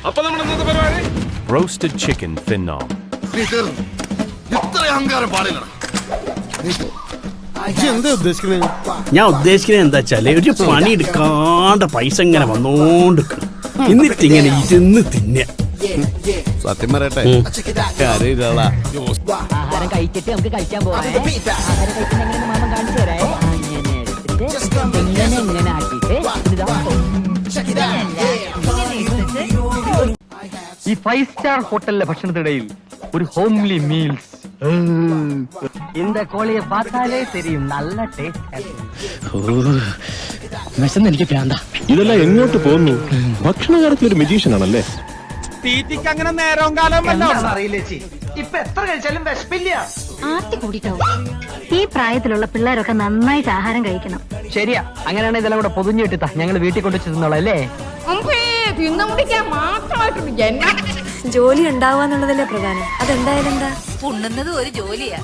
അപ്പൊ നമ്മൾ ഇന്നത്തെ പരിപാടി roasted chicken phenom. ഇത്ര അഹങ്കാരം പാടില്ല. ഞാൻ ഉദ്ദേശിക്കുന്നത് എന്താ വെച്ചാല് ഒരു പണി എടുക്കാണ്ട് പൈസ ഇങ്ങനെ വന്നോണ്ടിരിക്കണം, എന്നിട്ട് ഇങ്ങനെ ഇരുന്ന് തിന്നെ. സത്യം പറയട്ടെ, ആഹാരം കഴിച്ചിട്ട് നമുക്ക് കഴിക്കാൻ പോവാം. ആഹാരം കഴിച്ചിട്ട് മാമൻ കാണിച്ചു തരാം. ഇങ്ങനെ ആക്കിയിട്ട് ഈ 5 സ്റ്റാർ ഹോട്ടലിലെ ഭക്ഷണത്തിനിടയിൽ ഒരു ഹോംലി മീൽസ്. இந்த കോളിയെ பார்த்தாலே தெரியும், നല്ല ടേസ്റ്റ്. എനിക്ക് പ്രാന്ത. ഇതെല്ലാം എങ്ങോട്ട് പോകുന്നു? ഭക്ഷണ കാര്യത്തിൽ ഒരു മെജീഷ്യൻ ആണല്ലേ? തീറ്റിക്ക് അങ്ങനെ നേരവും കാലം അറിയില്ലേ ചേച്ചി, ഇപ്പൊ എത്ര കഴിച്ചാലും വിശപ്പില്ല. ആർത്തി കൂടിട്ടോ. ഈ പ്രായത്തിലുള്ള പിള്ളേരൊക്കെ നന്നായിട്ട് ആഹാരം കഴിക്കണം. ശരിയാ, അങ്ങനെയാണ് ഇതെല്ലാം കൂടെ പൊതിഞ്ഞിട്ടാ ഞങ്ങൾ വീട്ടിൽ കൊണ്ടു ചെന്നോളാം അല്ലേ. ജോലി ഉണ്ടാവുക എന്നുള്ളതല്ലേ പ്രധാനം. അതെന്തായാലും എന്താ ഉണ്ണുന്നത് ഒരു ജോലിയാ.